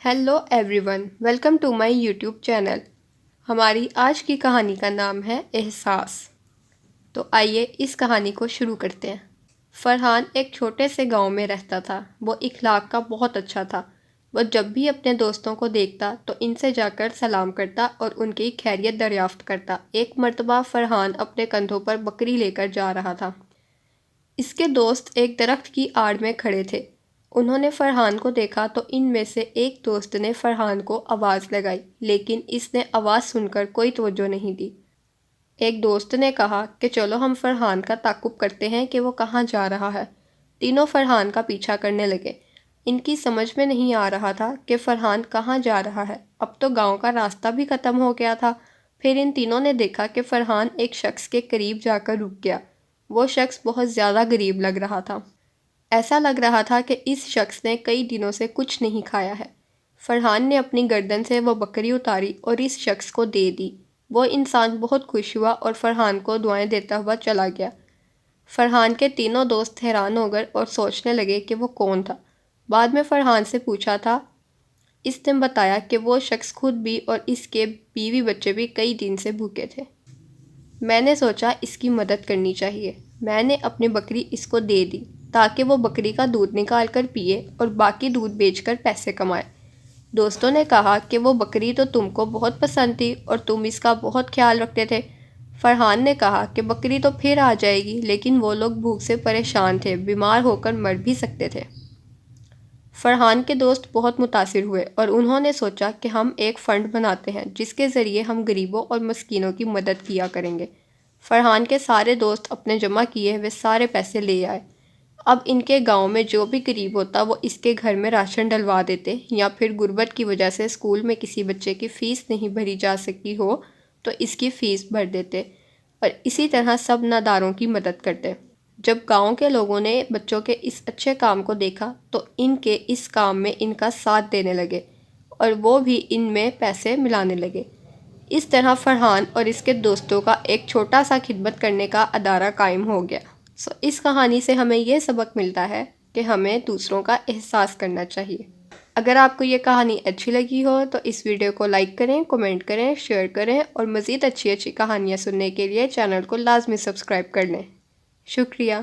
Hello everyone, welcome to my YouTube channel. ہماری آج کی کہانی کا نام ہے احساس۔ تو آئیے اس کہانی کو شروع کرتے ہیں۔ فرحان ایک چھوٹے سے گاؤں میں رہتا تھا۔ وہ اخلاق کا بہت اچھا تھا۔ وہ جب بھی اپنے دوستوں کو دیکھتا تو ان سے جا کر سلام کرتا اور ان کی خیریت دریافت کرتا۔ ایک مرتبہ فرحان اپنے کندھوں پر بکری لے کر جا رہا تھا۔ اس کے دوست ایک درخت کی آڑ میں کھڑے تھے۔ انہوں نے فرحان کو دیکھا تو ان میں سے ایک دوست نے فرحان کو آواز لگائی، لیکن اس نے آواز سن کر کوئی توجہ نہیں دی۔ ایک دوست نے کہا کہ چلو ہم فرحان کا تعاقب کرتے ہیں کہ وہ کہاں جا رہا ہے۔ تینوں فرحان کا پیچھا کرنے لگے۔ ان کی سمجھ میں نہیں آ رہا تھا کہ فرحان کہاں جا رہا ہے۔ اب تو گاؤں کا راستہ بھی ختم ہو گیا تھا۔ پھر ان تینوں نے دیکھا کہ فرحان ایک شخص کے قریب جا کر رک گیا۔ وہ شخص بہت زیادہ غریب لگ رہا تھا۔ ایسا لگ رہا تھا کہ اس شخص نے کئی دنوں سے کچھ نہیں کھایا ہے۔ فرحان نے اپنی گردن سے وہ بکری اتاری اور اس شخص کو دے دی۔ وہ انسان بہت خوش ہوا اور فرحان کو دعائیں دیتا ہوا چلا گیا۔ فرحان کے تینوں دوست حیران ہو گئے اور سوچنے لگے کہ وہ کون تھا۔ بعد میں فرحان سے پوچھا تھا۔ اس نے بتایا کہ وہ شخص خود بھی اور اس کے بیوی بچے بھی کئی دن سے بھوکے تھے۔ میں نے سوچا اس کی مدد کرنی چاہیے۔ میں نے اپنی بکری اس کو دے دی تاکہ وہ بکری کا دودھ نکال کر پیے اور باقی دودھ بیچ کر پیسے کمائے۔ دوستوں نے کہا کہ وہ بکری تو تم کو بہت پسند تھی اور تم اس کا بہت خیال رکھتے تھے۔ فرحان نے کہا کہ بکری تو پھر آ جائے گی، لیکن وہ لوگ بھوک سے پریشان تھے، بیمار ہو کر مر بھی سکتے تھے۔ فرحان کے دوست بہت متاثر ہوئے اور انہوں نے سوچا کہ ہم ایک فنڈ بناتے ہیں جس کے ذریعے ہم غریبوں اور مسکینوں کی مدد کیا کریں گے۔ فرحان کے سارے دوست اپنے جمع کیے ہوئے سارے پیسے لے آئے۔ اب ان کے گاؤں میں جو بھی غریب ہوتا وہ اس کے گھر میں راشن ڈلوا دیتے، یا پھر غربت کی وجہ سے اسکول میں کسی بچے کی فیس نہیں بھری جا سکتی ہو تو اس کی فیس بھر دیتے، اور اسی طرح سب ناداروں کی مدد کرتے۔ جب گاؤں کے لوگوں نے بچوں کے اس اچھے کام کو دیکھا تو ان کے اس کام میں ان کا ساتھ دینے لگے اور وہ بھی ان میں پیسے ملانے لگے۔ اس طرح فرحان اور اس کے دوستوں کا ایک چھوٹا سا خدمت کرنے کا ادارہ قائم ہو گیا۔ اس کہانی سے ہمیں یہ سبق ملتا ہے کہ ہمیں دوسروں کا احساس کرنا چاہیے۔ اگر آپ کو یہ کہانی اچھی لگی ہو تو اس ویڈیو کو لائک کریں، کمنٹ کریں، شیئر کریں اور مزید اچھی کہانیاں سننے کے لیے چینل کو لازمی سبسکرائب کر لیں۔ شکریہ۔